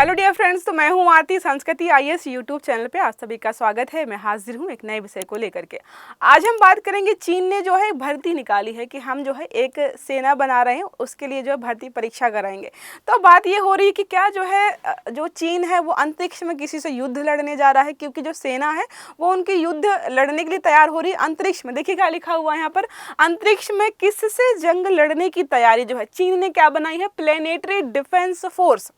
Hello dear friends, तो मैं हूं आरती संस्कृति आईएएस यूट्यूब चैनल पे आप सभी का स्वागत है। मैं हाजिर हूं एक नए विषय को लेकर के। आज हम बात करेंगे, चीन ने जो है भर्ती निकाली है कि हम जो है एक सेना बना रहे हैं, उसके लिए जो है भर्ती परीक्षा कराएंगे। तो बात ये हो रही है कि क्या जो है जो चीन है वो अंतरिक्ष में किसी से युद्ध लड़ने जा रहा है, क्योंकि जो सेना है वो उनकी युद्ध लड़ने के लिए तैयार हो रही है अंतरिक्ष में। देखिए क्या लिखा हुआ है यहाँ पर, अंतरिक्ष में किससे जंग लड़ने की तैयारी जो है चीन ने क्या बनाई है, प्लेनेटरी डिफेंस फोर्स।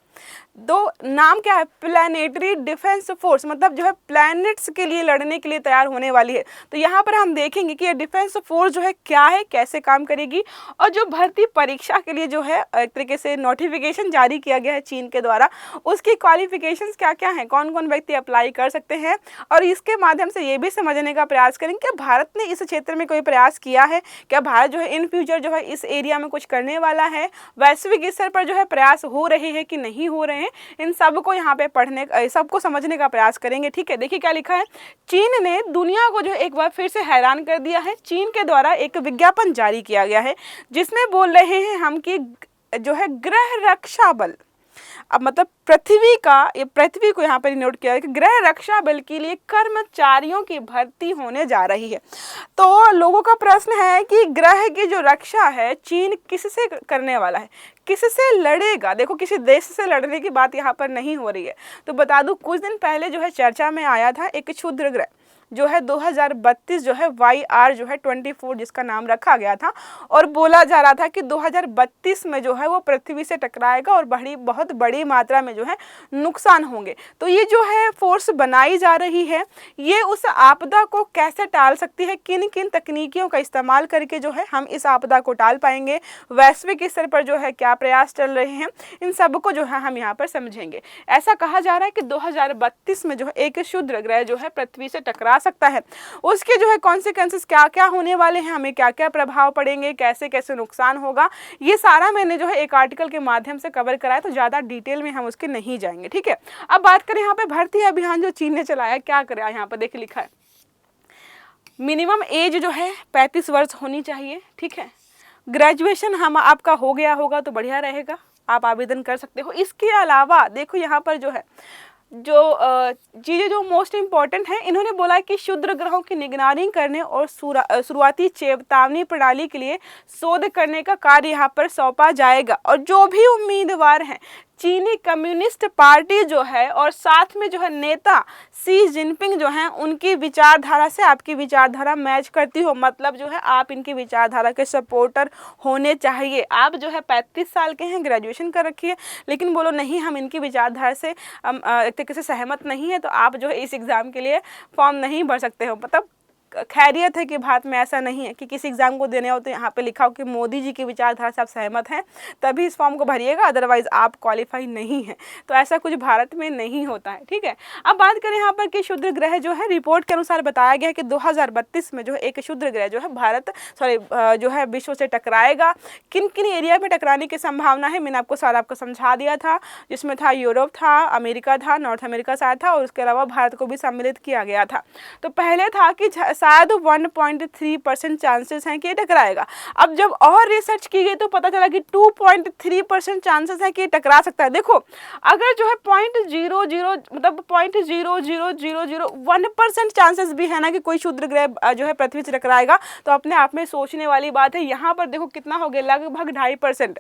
दो नाम क्या है, प्लानिटरी डिफेंस फोर्स, मतलब जो है प्लैनेट्स के लिए लड़ने के लिए तैयार होने वाली है। तो यहाँ पर हम देखेंगे कि ये डिफेंस फोर्स जो है क्या है, कैसे काम करेगी, और जो भर्ती परीक्षा के लिए जो है एक तरीके से नोटिफिकेशन जारी किया गया है चीन के द्वारा, उसकी क्वालिफिकेशंस क्या क्या हैं, कौन कौन व्यक्ति अप्लाई कर सकते हैं, और इसके माध्यम से ये भी समझने का प्रयास करेंगे कि भारत ने इस क्षेत्र में कोई प्रयास किया है, क्या भारत जो है इन फ्यूचर जो है इस एरिया में कुछ करने वाला है, वैश्विक स्तर पर जो है प्रयास हो रहे हैं कि नहीं हो रहे हैं। इन सब को यहाँ पे पढ़ने, सबको समझने का प्रयास करेंगे। ठीक है, देखिए क्या लिखा है, चीन ने दुनिया को जो एक बार फिर से हैरान कर दिया है। चीन के द्वारा एक विज्ञापन जारी किया गया है जिसमें बोल रहे हैं हम कि जो है ग्रह रक्षा बल, अब मतलब पृथ्वी का, ये पृथ्वी को यहाँ पर नोट किया है कि ग्रह रक्षा बल के लिए कर्मचारियों की भर्ती होने जा रही है। तो लोगों का प्रश्न है कि ग्रह की जो रक्षा है चीन किससे करने वाला है, किससे लड़ेगा। देखो, किसी देश से लड़ने की बात यहाँ पर नहीं हो रही है। तो बता दूं, कुछ दिन पहले जो है चर्चा में आया था एक क्षुद्र ग्रह जो है 2032 जो है YR जो है 24 जिसका नाम रखा गया था, और बोला जा रहा था कि 2032 में जो है वो पृथ्वी से टकराएगा और बहुत बड़ी मात्रा में जो है नुकसान होंगे। तो ये जो है फोर्स बनाई जा रही है, ये उस आपदा को कैसे टाल सकती है, किन किन तकनीकियों का इस्तेमाल करके जो है हम इस आपदा को टाल पाएंगे, वैश्विक स्तर पर जो है क्या प्रयास चल रहे हैं, इन सब को जो है हम यहाँ पर समझेंगे। ऐसा कहा जा रहा है कि 2032 में जो है एक क्षुद्र ग्रह जो है पृथ्वी से टकरा सकता है। उसके जो है कॉन्सिक्वेंसेस क्या क्या होने वाले हैं, हमें क्या क्या प्रभाव पड़ेंगे, कैसे कैसे नुकसान होगा, ये सारा मैंने जो है एक आर्टिकल के माध्यम से कवर कराया, तो ज़्यादा डिटेल में हम उसके नहीं जाएंगे। ठीक है, अब बात करें यहाँ पे भर्ती अभियान जो चीन ने चलाया, क्या करा यहाँ पर देखिए लिखा है, मिनिमम एज जो है 35 वर्ष होनी चाहिए। ठीक है, ग्रेजुएशन हम आपका हो गया होगा तो बढ़िया रहेगा, आप आवेदन कर सकते हो। इसके अलावा देखो यहाँ पर जो है जो चीज़ें जो मोस्ट इम्पॉर्टेंट हैं, इन्होंने बोला कि क्षुद्र ग्रहों की निगरानी करने और शुरुआती चेतावनी प्रणाली के लिए शोध करने का कार्य यहाँ पर सौंपा जाएगा। और जो भी उम्मीदवार हैं, चीनी कम्युनिस्ट पार्टी जो है और साथ में जो है नेता शी जिनपिंग जो हैं, उनकी विचारधारा से आपकी विचारधारा मैच करती हो, मतलब जो है आप इनकी विचारधारा के सपोर्टर होने चाहिए। आप जो है 35 साल के हैं, ग्रेजुएशन कर रखी है, लेकिन बोलो नहीं हम इनकी विचारधारा से एक तरीके से सहमत नहीं है, तो आप जो है इस एग्ज़ाम के लिए फॉर्म नहीं भर सकते हो। मतलब खैरियत है कि भारत में ऐसा नहीं है कि किसी एग्जाम को देने हो तो यहाँ पे लिखा हो कि मोदी जी की विचारधारा से आप सहमत हैं तभी इस फॉर्म को भरिएगा, अदरवाइज आप क्वालिफाई नहीं है। तो ऐसा कुछ भारत में नहीं होता है। ठीक है, अब बात करें यहाँ पर कि क्षुद्र ग्रह जो है, रिपोर्ट के अनुसार बताया गया है कि 2032 में जो है एक क्षुद्र ग्रह जो है जो है विश्व से टकराएगा। किन किन एरिया में टकराने की संभावना है मैंने आपको आपको समझा दिया था, जिसमें था यूरोप था, अमेरिका था, नॉर्थ अमेरिका शायद था, और उसके अलावा भारत को भी सम्मिलित किया गया था। तो पहले था कि शायद 1.3% चांसेस हैं कि ये टकराएगा। अब जब और रिसर्च की गई तो पता चला कि 2.3% चांसेस है कि ये टकरा सकता है। देखो, अगर जो है 0.00 मतलब 0.00001% चांसेस भी है ना कि कोई क्षुद्र ग्रह जो है पृथ्वी से टकराएगा, तो अपने आप में सोचने वाली बात है। यहाँ पर देखो कितना हो गया, लगभग 2.5%।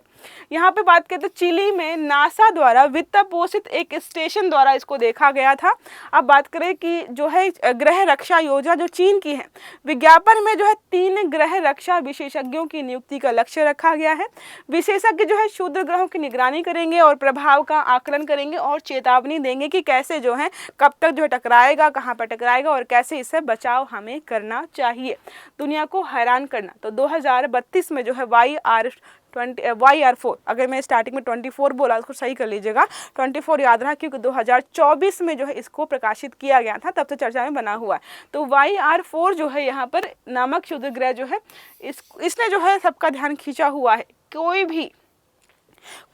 यहाँ पे बात करें तो चिली में नासा द्वारा वित्त पोषित एक स्टेशन द्वारा इसको देखा गया था। अब बात करें कि जो है ग्रह रक्षा योजना जो चीन की है, विज्ञापन में जो है 3 ग्रह रक्षा विशेषज्ञों की नियुक्ति का लक्ष्य रखा गया है। विशेषज्ञ जो है क्षुद्र ग्रहों की निगरानी करेंगे और प्रभाव का आकलन करेंगे और चेतावनी देंगे कि कैसे जो है कब तक जो है टकराएगा, कहाँ पर टकराएगा और कैसे इससे बचाव हमें करना चाहिए, दुनिया को हैरान करना। तो 2032 में जो है YR4, अगर मैं स्टार्टिंग में 24 बोला उसको सही कर लीजिएगा, 24 याद रहा क्योंकि 2024 में जो है इसको प्रकाशित किया गया था, तब से चर्चा में बना हुआ है। तो YR4 जो है यहाँ पर नामक क्षुद्र ग्रह जो है इसने जो है सबका ध्यान खींचा हुआ है। कोई भी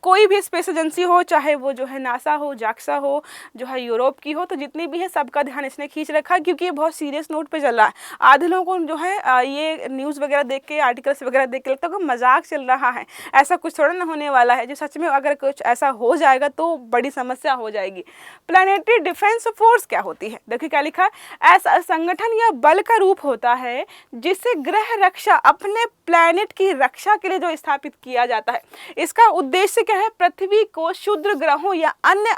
कोई भी स्पेस एजेंसी हो, चाहे वो जो है नासा हो, जाक्सा हो, जो है यूरोप की हो, तो जितनी भी है सबका ध्यान इसने खींच रखा है, क्योंकि ये बहुत सीरियस नोट पे चल रहा है। आधे लोगों को जो है ये न्यूज़ वगैरह देख के, आर्टिकल्स वगैरह देख के लगता है कि मजाक चल रहा है, ऐसा कुछ थोड़ा ना होने वाला है। जो सच में अगर कुछ ऐसा हो जाएगा तो बड़ी समस्या हो जाएगी। प्लानिटरी डिफेंस फोर्स क्या होती है? देखिए क्या लिखा है, ऐसा संगठन या बल का रूप होता है जिससे ग्रह रक्षा, अपने प्लैनेट की रक्षा के लिए जो स्थापित किया जाता है। इसका उद्देश्य क्या है? पृथ्वी को क्षुद्र ग्रहों या अन्य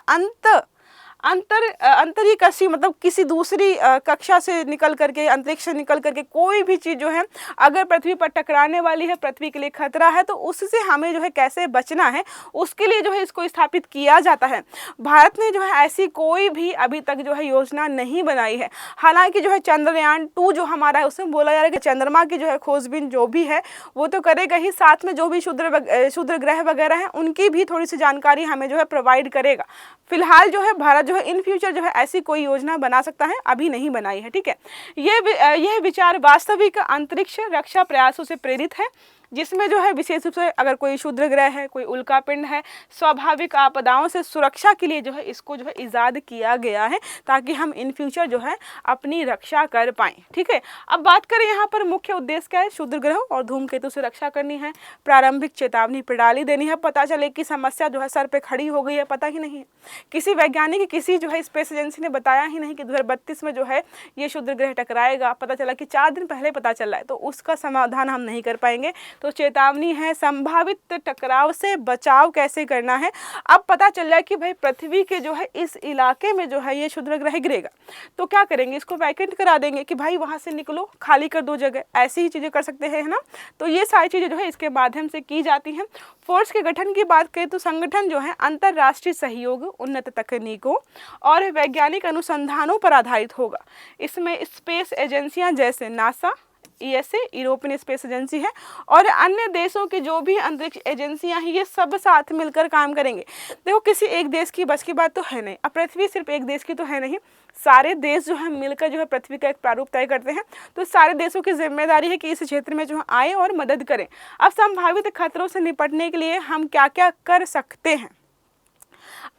अंतरिक्षी मतलब किसी दूसरी कक्षा से निकल करके, अंतरिक्ष से निकल करके कोई भी चीज़ जो है अगर पृथ्वी पर टकराने वाली है, पृथ्वी के लिए खतरा है, तो उससे हमें जो है कैसे बचना है, उसके लिए जो है इसको स्थापित किया जाता है। भारत ने जो है ऐसी कोई भी अभी तक जो है योजना नहीं बनाई है। हालांकि जो है चंद्रयान 2 जो हमारा है, उसमें बोला जा रहा है कि चंद्रमा की जो है खोजबीन जो भी है वो तो करेगा ही, साथ में जो भी क्षुद्र ग्रह वगैरह हैं उनकी भी थोड़ी सी जानकारी हमें जो है प्रोवाइड करेगा। फिलहाल जो है भारत जो है इन फ्यूचर जो है ऐसी कोई योजना बना सकता है, अभी नहीं बनाई है। ठीक है, यह विचार वास्तविक अंतरिक्ष रक्षा प्रयासों से प्रेरित है, जिसमें जो है विशेष रूप से अगर कोई क्षुद्र ग्रह है, कोई उल्कापिंड है, स्वाभाविक आपदाओं से सुरक्षा के लिए जो है इसको जो है इजाद किया गया है, ताकि हम इन फ्यूचर जो है अपनी रक्षा कर पाएँ। ठीक है, अब बात करें यहाँ पर मुख्य उद्देश्य क्या है? क्षुद्र ग्रहों और धूमकेतु से रक्षा करनी है, प्रारंभिक चेतावनी प्रणाली देनी है, पता चले कि समस्या जो है सर पे खड़ी हो गई है, पता ही नहीं है, किसी वैज्ञानिक, किसी जो है स्पेस एजेंसी ने बताया ही नहीं कि 2032 में जो है ये क्षुद्र ग्रह टकराएगा, पता चला कि 4 दिन पहले पता चला है, तो उसका समाधान हम नहीं कर पाएंगे। तो चेतावनी है, संभावित टकराव से बचाव कैसे करना है। अब पता चल जाए कि भाई पृथ्वी के जो है इस इलाके में जो है ये क्षुद्र ग्रह गिरेगा, तो क्या करेंगे? इसको वैकेंट करा देंगे कि भाई वहाँ से निकलो, खाली कर दो जगह, ऐसी ही चीज़ें कर सकते हैं, है ना। तो ये सारी चीज़ें जो है इसके माध्यम से की जाती हैं। फोर्स के गठन की बात करें तो संगठन जो है अंतर्राष्ट्रीय सहयोग, उन्नत तकनीकों और वैज्ञानिक अनुसंधानों पर आधारित होगा। इसमें स्पेस एजेंसियां जैसे NASA, ESA European space agency है, और अन्य देशों की जो भी अंतरिक्ष एजेंसियां हैं, ये सब साथ मिलकर काम करेंगे। देखो किसी एक देश की बस की बात तो है नहीं, अब पृथ्वी सिर्फ एक देश की तो है नहीं, सारे देश जो है मिलकर जो है पृथ्वी का एक प्रारूप तय करते हैं। तो सारे देशों की जिम्मेदारी है कि इस क्षेत्र में जो है आए और मदद करें। अब संभावित खतरों से निपटने के लिए हम क्या क्या कर सकते हैं?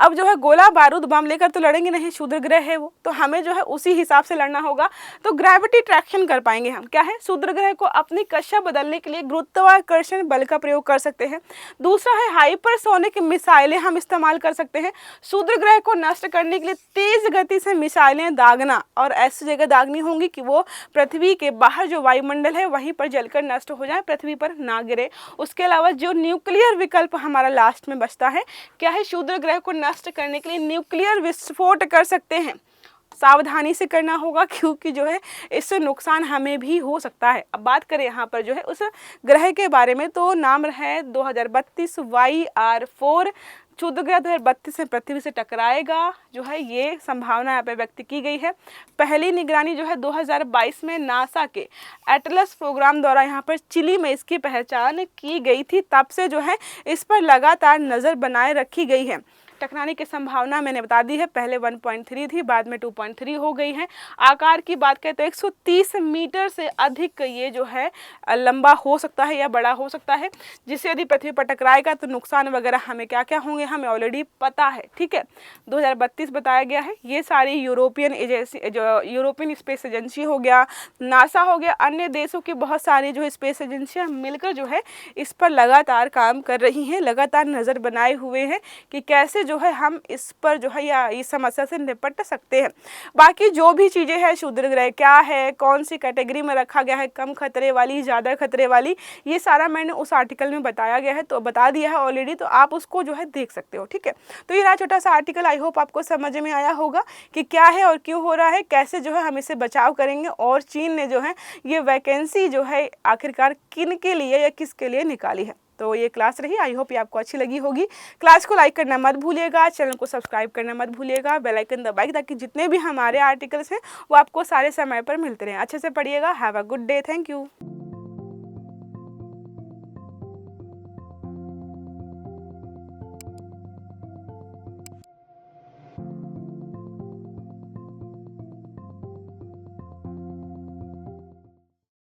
अब जो है गोला बारूद बम लेकर तो लड़ेंगे नहीं, क्षुद्र ग्रह है वो, तो हमें जो है उसी हिसाब से लड़ना होगा। तो ग्रेविटी ट्रैक्शन कर पाएंगे हम। क्या है? क्षुद्र ग्रह को अपनी कक्षा बदलने के लिए गुरुत्वाकर्षण बल का प्रयोग कर सकते हैं। दूसरा है हाइपरसोनिक मिसाइलें हम इस्तेमाल कर सकते हैं। क्षुद्र ग्रह को नष्ट करने के लिए तेज गति से मिसाइलें दागना, और ऐसी जगह दागनी होंगी कि वो पृथ्वी के बाहर जो वायुमंडल है वहीं पर जलकर नष्ट हो जाए, पृथ्वी पर ना गिरे। उसके अलावा जो न्यूक्लियर विकल्प हमारा लास्ट में बचता है, क्या है? क्षुद्र ग्रह को नष्ट करने के लिए न्यूक्लियर विस्फोट कर सकते हैं। सावधानी से करना होगा, क्योंकि जो है इससे नुकसान हमें भी हो सकता है। अब बात करें यहाँ पर जो है उस ग्रह के बारे में, तो नाम है 2032 YR4। क्षुद्र ग्रह 2032 में पृथ्वी से टकराएगा, जो है ये संभावना यहाँ पे व्यक्त की गई है। पहली निगरानी जो है 2022 में नासा के एटलस प्रोग्राम द्वारा यहाँ पर चिली में इसकी पहचान की गई थी। तब से जो है इस पर लगातार नज़र बनाए रखी गई है। टकराने की संभावना मैंने बता दी है, पहले 1.3 थी, बाद में 2.3 हो गई है। आकार की बात करें तो 130 मीटर से अधिक ये जो है लंबा हो सकता है या बड़ा हो सकता है, जिससे यदि पृथ्वी पर टकराएगा तो नुकसान वगैरह हमें क्या क्या होंगे हमें ऑलरेडी पता है। ठीक है, 2032 बताया गया है। ये सारी यूरोपियन एजेंसी, जो यूरोपियन स्पेस एजेंसी हो गया, नासा हो गया, अन्य देशों की बहुत सारी जो स्पेस एजेंसियाँ मिलकर जो है इस पर लगातार काम कर रही हैं, लगातार नज़र बनाए हुए हैं कि कैसे जो है हम इस पर जो है या इस समस्या से निपट सकते हैं। बाकी जो भी चीज़ें हैं, क्षुद्र ग्रह क्या है, कौन सी कैटेगरी में रखा गया है, कम खतरे वाली, ज़्यादा खतरे वाली, ये सारा मैंने उस आर्टिकल में बताया गया है, तो बता दिया है ऑलरेडी, तो आप उसको जो है देख सकते हो। ठीक है, तो ये रहा छोटा सा आर्टिकल। आई होप आपको समझ में आया होगा कि क्या है और क्यों हो रहा है, कैसे जो है हम इससे बचाव करेंगे, और चीन ने जो है ये वैकेंसी जो है आखिरकार किन के लिए या किसके लिए निकाली है। तो ये क्लास रही, आई होप ये आपको अच्छी लगी होगी। क्लास को लाइक करना मत भूलिएगा, चैनल को सब्सक्राइब करना मत भूलिएगा, बेल आइकन दबाइए ताकि जितने भी हमारे आर्टिकल्स हैं वो आपको सारे समय पर मिलते रहें। अच्छे से पढ़िएगा। Have a good day. Thank you.